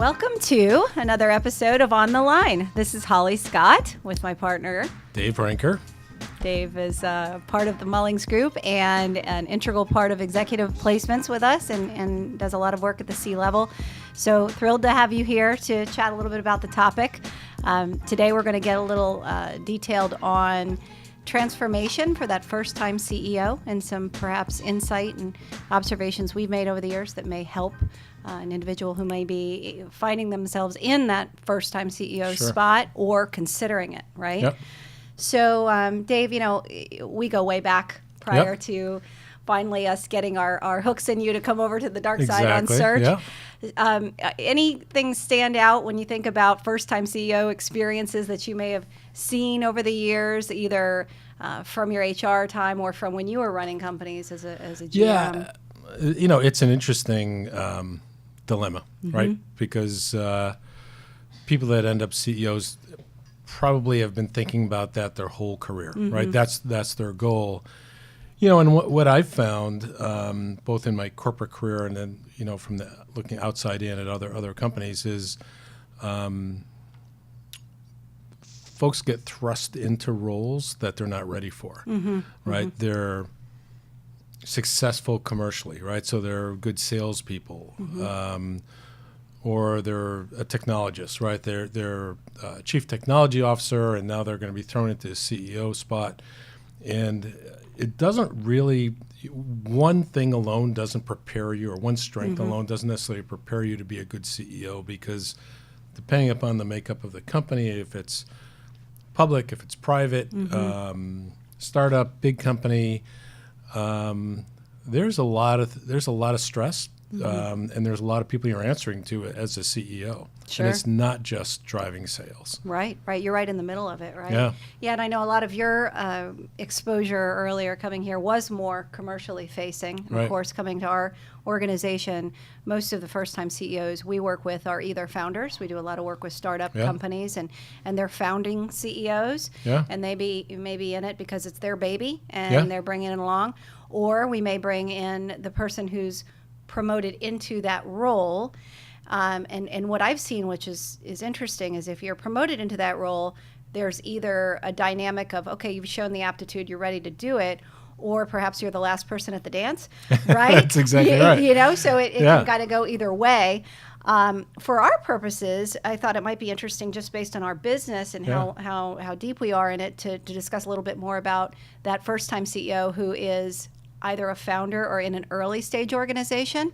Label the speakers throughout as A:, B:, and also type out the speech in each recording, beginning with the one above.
A: Welcome to another episode of On the Line. This is Holly Scott with my partner,
B: Dave Renker.
A: Dave is part of the Mullings group and an integral part of executive placements with us and does a lot of work at the C-level. So thrilled to have you here to chat a little bit about the topic. Today we're going to get a little detailed on transformation for that first-time CEO and some perhaps insight and observations we've made over the years that may help an individual who may be finding themselves in that first-time CEO spot or considering it, right?
B: Yep.
A: So, Dave, we go way back prior to finally us getting our hooks in you to come over to the dark side on search.
B: Yeah.
A: Anything stand out when you think about first-time CEO experiences that you may have seen over the years, either from your HR time or from when you were running companies as a GM?
B: Yeah, it's an interesting dilemma, right? Because people that end up CEOs probably have been thinking about that their whole career, right? That's their goal. And what I've found, both in my corporate career and then, from looking outside in at other companies is folks get thrust into roles that they're not ready for, right? They're successful commercially, right? So they're good salespeople, or they're a technologist, right? They're a chief technology officer, and now they're going to be thrown into a CEO spot. And it doesn't really, one thing alone doesn't prepare you, or one strength alone doesn't necessarily prepare you to be a good CEO, because depending upon the makeup of the company, if it's public, if it's private, startup, big company, there's a lot of stress, and there's a lot of people you're answering to as a CEO.
A: Sure.
B: And it's not just driving sales.
A: Right. You're right in the middle of it, right?
B: Yeah.
A: Yeah, and I know a lot of your exposure earlier coming here was more commercially facing.
B: Right.
A: Of course, coming to our organization, most of the first-time CEOs we work with are either founders. We do a lot of work with startup companies, and they're founding CEOs.
B: Yeah.
A: And they may be in it because it's their baby, and they're bringing it along. Or we may bring in the person who's promoted into that role. And what I've seen, which is interesting, is if you're promoted into that role, there's either a dynamic of, okay, you've shown the aptitude, you're ready to do it, or perhaps you're the last person at the dance, right?
B: That's exactly right.
A: So it can kind of go either way. For our purposes, I thought it might be interesting, just based on our business and how deep we are in it, to discuss a little bit more about that first-time CEO who is either a founder or in an early stage organization.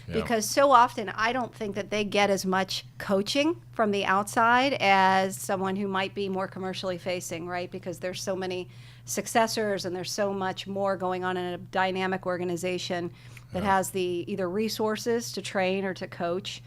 A: Yeah. Because so often I don't think that they get as much coaching from the outside as someone who might be more commercially facing, right? Because there's so many successors and there's so much more going on in a dynamic organization that has the either resources to train or to coach,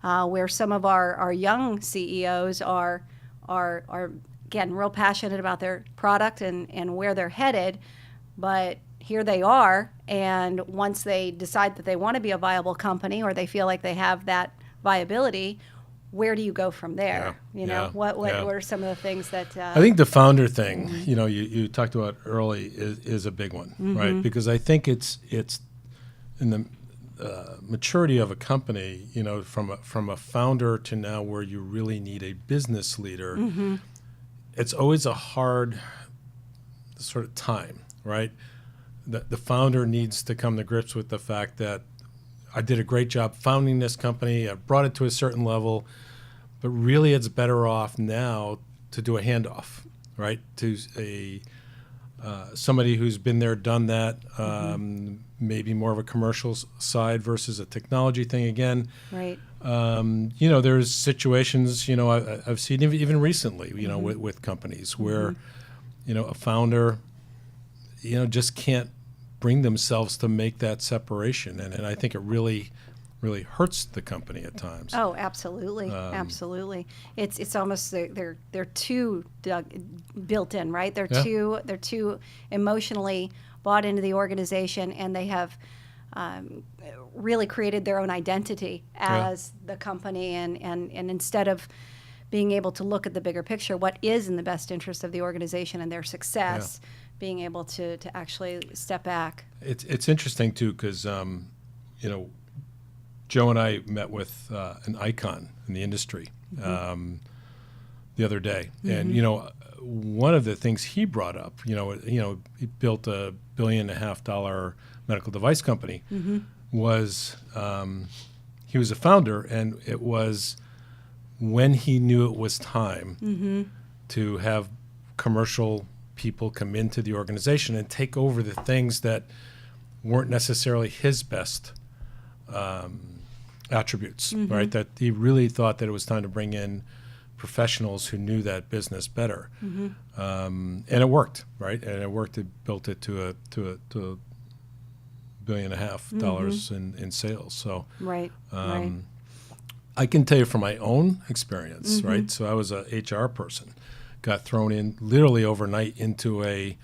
A: where some of our young CEOs are again real passionate about their product and where they're headed, but here they are, and once they decide that they want to be a viable company, or they feel like they have that viability, where do you go from there? What are some of the things that
B: I think the founder thing, you talked about early, is a big one, right? Because I think it's in the maturity of a company, from a founder to now where you really need a business leader. It's always a hard sort of time, right? The founder needs to come to grips with the fact that I did a great job founding this company. I brought it to a certain level, but really it's better off now to do a handoff, right? To somebody who's been there, done that, maybe more of a commercial side versus a technology thing again.
A: Right.
B: There's situations, I've seen even recently, with companies where, a founder, just can't bring themselves to make that separation. And I think it really, really hurts the company at times.
A: Oh, absolutely. Absolutely. It's almost, they're too built in, right? They're too emotionally bought into the organization, and they have really created their own identity as the company. And instead of being able to look at the bigger picture, what is in the best interest of the organization and their success, being able to actually step back.
B: It's interesting too, because Joe and I met with an icon in the industry the other day, and one of the things he brought up, he built a $1.5 billion medical device company. Was he was a founder, and it was when he knew it was time to have commercial people come into the organization and take over the things that weren't necessarily his best attributes, right? That he really thought that it was time to bring in professionals who knew that business better, and it worked, right? And it worked. It built it to a $1.5 billion in sales. So
A: right.
B: I can tell you from my own experience, right? So I was a HR person, got thrown in literally overnight into a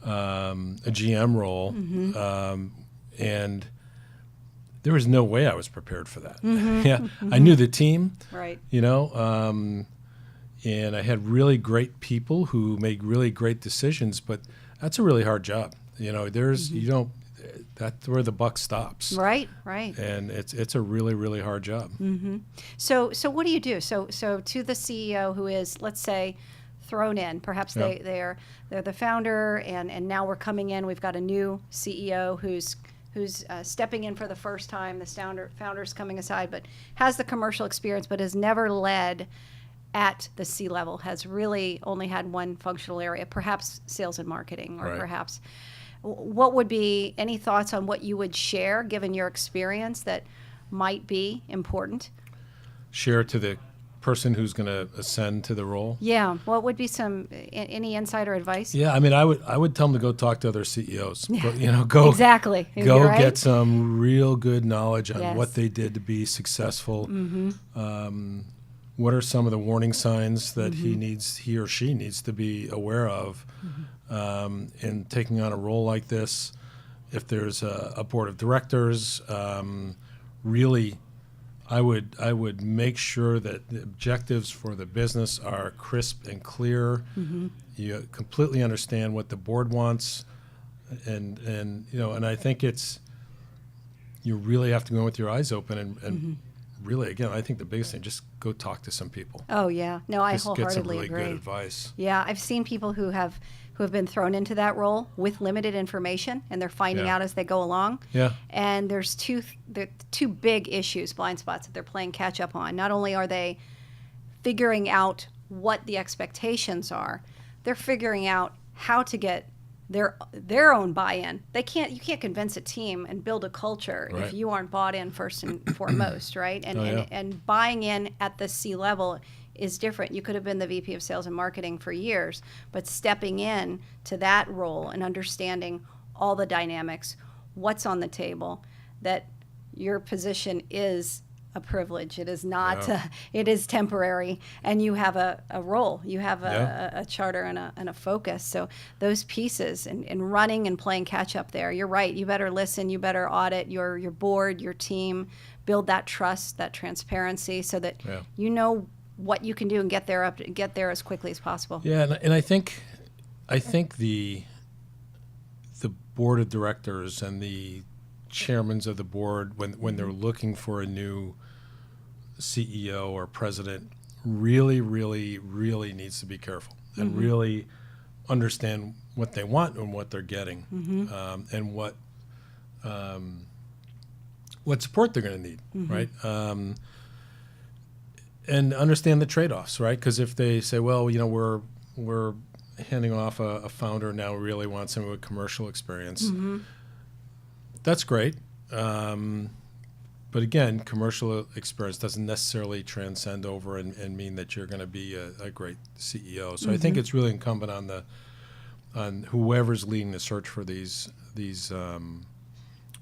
B: GM role, and there was no way I was prepared for that. I knew the team,
A: right?
B: And I had really great people who made really great decisions, but that's a really hard job. There's that's where the buck stops.
A: Right.
B: And it's a really, really hard job.
A: So what do you do? So to the CEO who is, let's say, thrown in, perhaps they're the founder, and now we're coming in. We've got a new CEO who's stepping in for the first time. The founder's coming aside, but has the commercial experience, but has never led at the C level. Has really only had one functional area, perhaps sales and marketing, or perhaps. What would be any thoughts on what you would share, given your experience, that might be important? Share
B: to the person who's going to ascend to the role?
A: Yeah. What would be any insider advice?
B: Yeah, I mean, I would tell them to go talk to other CEOs. Go
A: exactly.
B: Go get some real good knowledge on what they did to be successful. What are some of the warning signs that he or she needs to be aware of in taking on a role like this? If there's a board of directors, really, I would make sure that the objectives for the business are crisp and clear. You completely understand what the board wants, and I think you really have to go in with your eyes open and really, again, I think the biggest thing, just go talk to some people.
A: Oh yeah, no, I
B: just
A: wholeheartedly
B: get some really
A: agree.
B: Good advice.
A: Yeah, I've seen people who have been thrown into that role with limited information, and they're finding out as they go along.
B: Yeah.
A: And there's two big issues, blind spots, that they're playing catch up on. Not only are they figuring out what the expectations are, they're figuring out how to get their own buy-in. You can't convince a team and build a culture if you aren't bought in first and foremost, right? And buying in at the C level is different. You could have been the VP of Sales and Marketing for years, but stepping in to that role and understanding all the dynamics, what's on the table, that your position is a privilege. It is not. It is temporary, and you have a role. You have a charter and a focus. So those pieces and running and playing catch up there. You're right. You better listen. You better audit your board, your team, build that trust, that transparency, so that you know what you can do and get there as quickly as possible.
B: Yeah, and I think the board of directors and the chairmen of the board, when they're looking for a new CEO or president, really, really, really needs to be careful and really understand what they want and what they're getting, and what support they're going to need, right? And understand the trade-offs, right? Because if they say, well, we're handing off a founder now, we really want someone with commercial experience. That's great. But again, commercial experience doesn't necessarily transcend over and mean that you're going to be a great CEO. So I think it's really incumbent on whoever's leading the search for these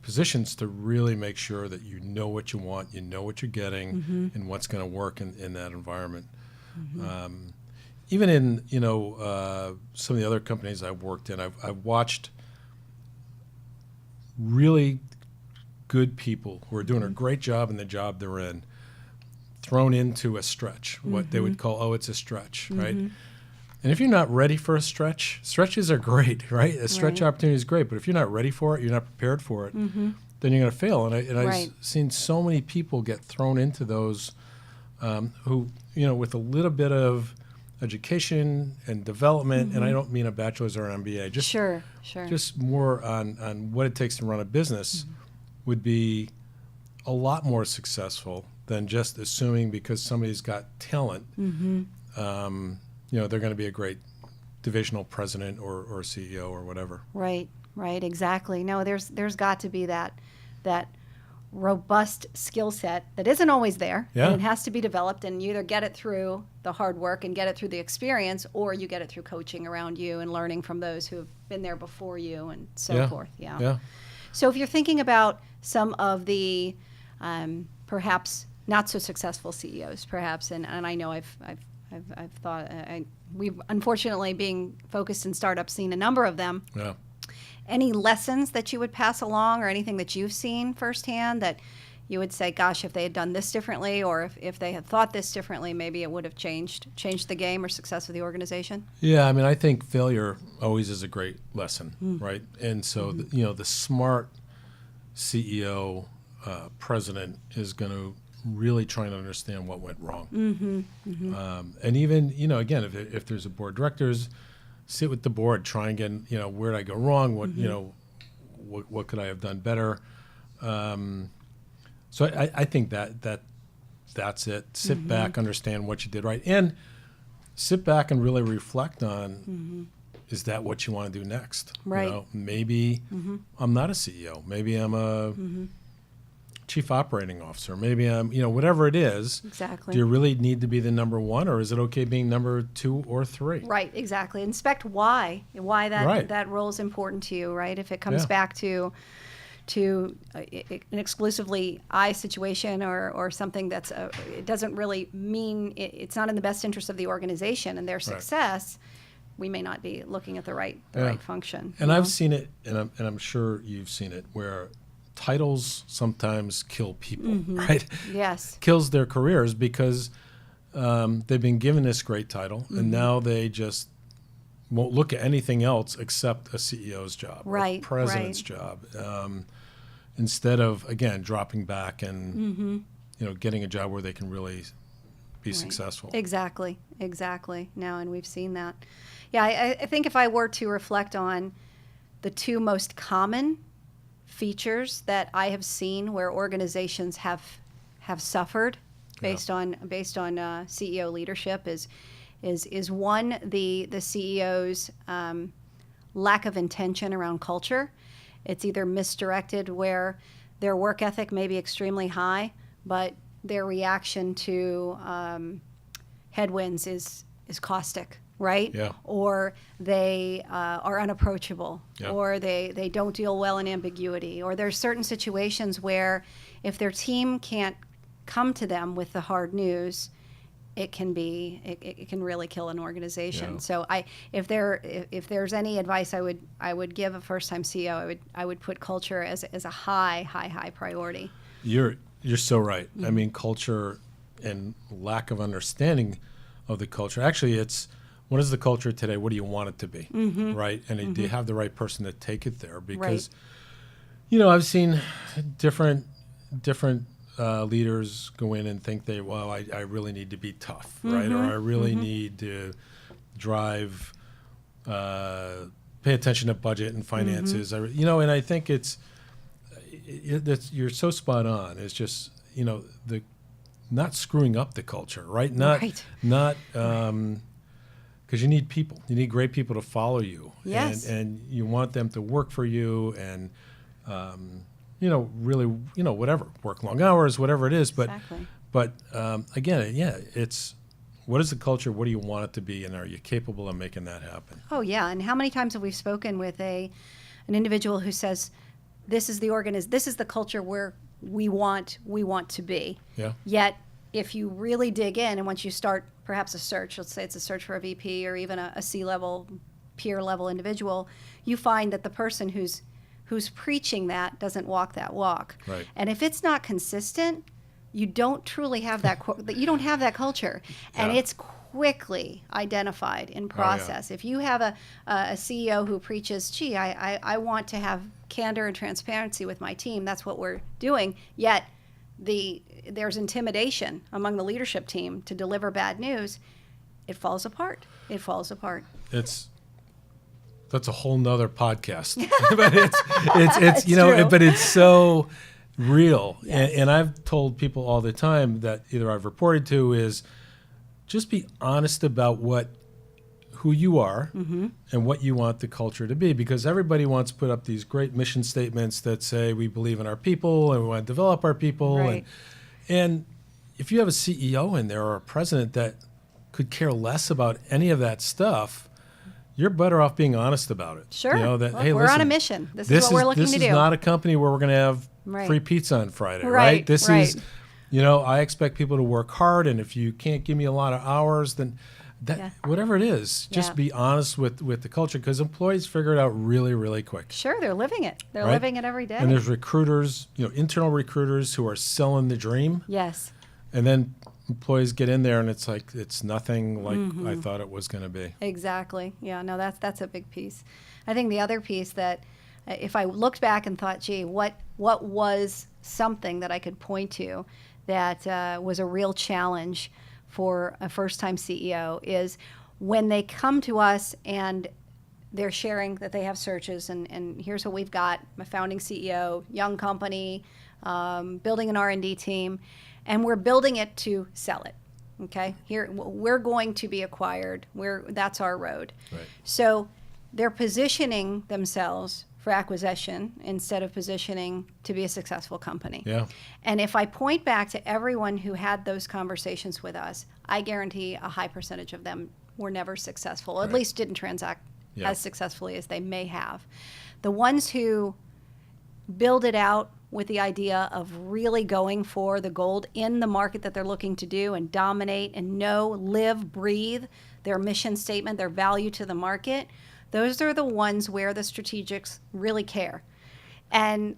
B: positions to really make sure that you know what you want, you know what you're getting, and what's going to work in that environment. Even in some of the other companies I've worked in, I've watched really good people who are doing a great job in the job they're in, thrown into a stretch, what they would call, it's a stretch, right? And if you're not ready for a stretches are great, right? A stretch opportunity is great, but if you're not ready for it, you're not prepared for it, then you're going to fail. And
A: Right.
B: I've seen so many people get thrown into those who, you know, with a little bit of education and development, and I don't mean a bachelor's or an MBA, just
A: Sure.
B: just more on what it takes to run a business would be a lot more successful than just assuming because somebody's got talent, you know, they're going to be a great divisional president or CEO or whatever.
A: Right, exactly. No, there's got to be that robust skill set that isn't always there.
B: Yeah.
A: And it has to be developed, and you either get it through the hard work and get it through the experience, or you get it through coaching around you and learning from those who have been there before you and so forth. Yeah. So if you're thinking about some of the perhaps not so successful CEOs, perhaps, and I know I've thought we've unfortunately, being focused in startups, seen a number of them.
B: Yeah.
A: Any lessons that you would pass along, or anything that you've seen firsthand that you would say, gosh, if they had done this differently, or if they had thought this differently, maybe it would have changed the game or success of the organization?
B: Yeah, I mean, I think failure always is a great lesson, right? And so, you know, the smart CEO, president is going to really try to understand what went wrong. And even, you know, again, if there's a board of directors, sit with the board, try and get, you know, where did I go wrong? What, you know, what could I have done better? So I think that's it. Sit back, understand what you did right, and sit back and really reflect on, is that what you want to do next?
A: Right.
B: You know, maybe I'm not a CEO. Maybe I'm a chief operating officer. Maybe I'm, you know, whatever it is.
A: Exactly.
B: Do you really need to be the number one, or is it okay being number 2 or 3?
A: Right, exactly. Inspect why that
B: Right.
A: that role is important to you, right? If it comes
B: Yeah.
A: back to an exclusively I situation, or something that's it doesn't really mean it's not in the best interest of the organization and their success, we may not be looking at the right function.
B: And I've seen it, and I'm sure you've seen it, where titles sometimes kill people, right?
A: Yes.
B: Kills their careers because they've been given this great title, and now they just won't look at anything else except a CEO's job,
A: Right,
B: or president's job, instead of, again, dropping back and you know, getting a job where they can really be successful.
A: Exactly. No, and we've seen that. Yeah, I think if I were to reflect on the 2 most common features that I have seen where organizations have suffered based on CEO leadership is one, the CEO's lack of intention around culture. It's either misdirected, where their work ethic may be extremely high, but their reaction to headwinds is caustic, right?
B: Yeah.
A: Or they are unapproachable,
B: Yeah.
A: or they don't deal well in ambiguity, or there's certain situations where if their team can't come to them with the hard news, it can really kill an organization.
B: Yeah.
A: So if there's any advice I would give a first-time CEO, I would put culture as a high priority.
B: You're so right. I mean, culture and lack of understanding of the culture. Actually, it's, what is the culture today? What do you want it to be, right? And do you have the right person to take it there? Because, you know, I've seen different leaders go in and think I really need to be tough, right? Or I really need to drive, pay attention to budget and finances. You know, and I think you're so spot on. It's just, you know, not screwing up the culture, right? Not because you need people. You need great people to follow you.
A: Yes.
B: And you want them to work for you and, you know, really, you know, whatever, work long hours, whatever it is. But,
A: Exactly.
B: but again, yeah, it's, what is the culture? What do you want it to be? And are you capable of making that happen?
A: Oh, yeah. And how many times have we spoken with an individual who says, this is the culture where we want to be.
B: Yeah.
A: Yet, if you really dig in, and once you start perhaps a search, let's say it's a search for a VP or even a C-level, peer-level individual, you find that the person who's preaching that doesn't walk that walk.
B: Right.
A: And if it's not consistent, you don't truly have that you don't have that culture. And
B: Yeah.
A: it's quickly identified in process. If you have a CEO who preaches, gee, I want to have candor and transparency with my team, that's what we're doing, yet there's intimidation among the leadership team to deliver bad news, it falls apart. It falls apart.
B: That's a whole nother podcast. But it's you know,
A: true.
B: but it's so real.
A: Yes.
B: And I've told people all the time that either I've reported to is just be honest about who you are and what you want the culture to be, because everybody wants to put up these great mission statements that say we believe in our people and we want to develop our people.
A: Right.
B: And if you have a CEO in there or a president that could care less about any of that stuff, you're better off being honest about it.
A: Sure.
B: You know, that,
A: Look,
B: hey,
A: we're
B: listen,
A: on a mission. This is what we're looking to do.
B: This is not a company where we're going to have
A: Right.
B: free pizza on Friday,
A: Right,
B: This
A: right.
B: is, you know, I expect people to work hard, and if you can't give me a lot of hours, then whatever it is, just be honest with the culture, because employees figure it out really, really quick.
A: Sure, they're living it. They're
B: Right?
A: living it every day.
B: And there's recruiters, you know, internal recruiters who are selling the dream.
A: Yes.
B: And then employees get in there and it's like, it's nothing like I thought it was going to be.
A: Exactly. Yeah, no, that's a big piece. I think the other piece that if I looked back and thought, gee, what was something that I could point to that was a real challenge for a first-time CEO is when they come to us and they're sharing that they have searches and here's what we've got, I'm a founding CEO, young company, building an R&D team, and we're building it to sell it. Okay, here we're going to be acquired. That's our road.
B: Right.
A: So they're positioning themselves for acquisition instead of positioning to be a successful company.
B: Yeah.
A: And if I point back to everyone who had those conversations with us, I guarantee a high percentage of them were never successful, or at least didn't transact as successfully as they may have. The ones who build it out with the idea of really going for the gold in the market that they're looking to do and dominate and live, breathe their mission statement, their value to the market, those are the ones where the strategics really care. And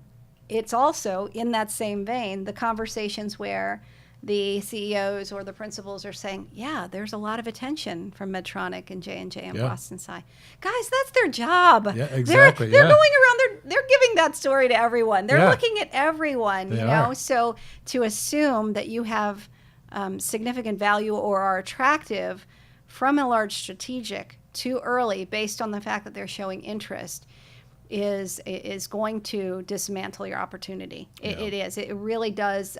A: it's also, in that same vein, the conversations where the CEOs or the principals are saying, yeah, there's a lot of attention from Medtronic and J&J and Boston Sci. Guys, that's their job.
B: Yeah, exactly.
A: They're going around, they're giving that story to everyone. They're looking at everyone,
B: They
A: you know?
B: are.
A: So to assume that you have significant value or are attractive from a large strategic too early based on the fact that they're showing interest is going to dismantle your opportunity. It is. It really does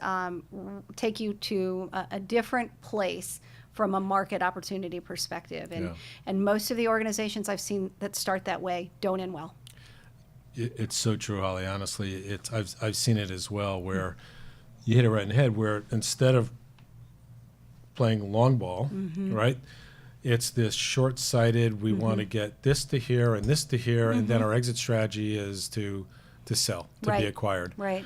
A: take you to a different place from a market opportunity perspective. And most of the organizations I've seen that start that way don't end well.
B: It's so true, Holly. Honestly, I've seen it as well, where you hit it right in the head, where instead of playing long ball, right, it's this short-sighted, we want to get this to here and this to here, and then our exit strategy is to sell, to be acquired.
A: Right.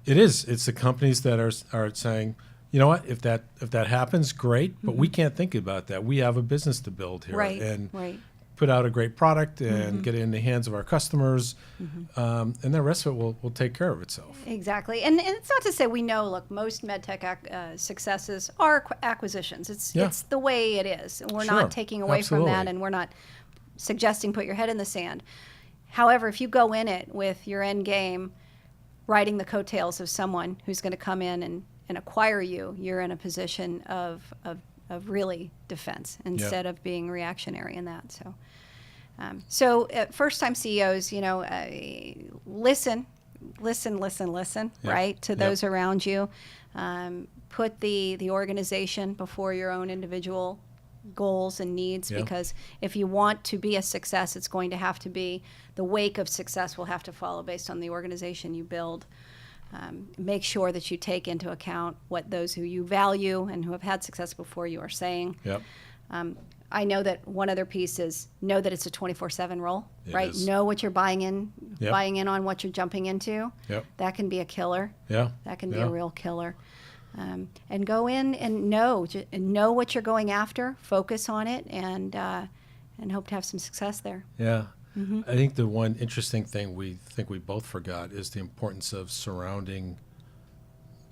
B: It is. It's the companies that are saying, you know what, if that happens, great, but we can't think about that. We have a business to build here.
A: Right.
B: And
A: Right.
B: put out a great product and get it in the hands of our customers, and the rest of it will take care of itself.
A: Exactly. And it's not to say we know, look, most medtech successes are acquisitions. It's the way it is. And we're not taking away from that, and we're not suggesting put your head in the sand. However, if you go in it with your end game, riding the coattails of someone who's going to come in and acquire you, you're in a position of really defense instead of being reactionary in that. So, first-time CEOs, you know, listen, right, to those around you. Put the organization before your own individual goals and needs, because if you want to be a success, it's going to have to be, the wake of success will have to follow based on the organization you build. Make sure that you take into account what those who you value and who have had success before you are saying.
B: Yep.
A: I know that one other piece is know that it's a 24/7 role, right?
B: Is.
A: Know what you're buying in on what you're jumping into.
B: Yep.
A: That can be a killer.
B: Yeah.
A: That can be a real killer. And go in and know what you're going after, focus on it, and hope to have some success there.
B: Yeah. I think the one interesting thing we both forgot is the importance of surrounding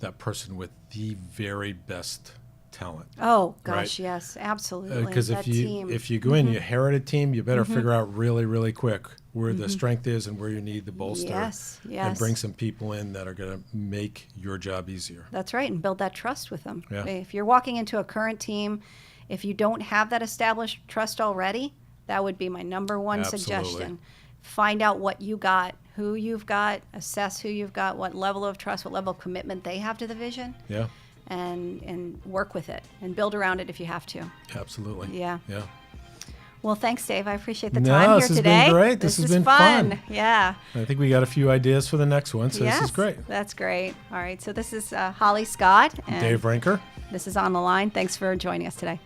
B: that person with the very best talent.
A: Oh gosh,
B: right?
A: yes, absolutely.
B: Because
A: That
B: if
A: team.
B: you go in, you inherit a team, you better figure out really, really quick where the strength is and where you need the bolster.
A: Yes,
B: And
A: yes.
B: bring some people in that are going to make your job easier.
A: That's right, and build that trust with them.
B: Yeah.
A: If you're walking into a current team, if you don't have that established trust already, that would be my number one
B: Absolutely.
A: suggestion. Find out what you got, who you've got, assess who you've got, what level of trust, what level of commitment they have to the vision,
B: Yeah,
A: and work with it and build around it if you have to.
B: absolutely.
A: Yeah.
B: Yeah.
A: Well, thanks, Dave. I appreciate the
B: No,
A: time here
B: this has
A: today.
B: been great. This has
A: is
B: been fun.
A: Yeah.
B: I think we got a few ideas for the next one, so
A: Yes,
B: this is great.
A: That's great. All right. So this is Holly Scott. And
B: Dave Renker.
A: This is On the Line. Thanks for joining us today.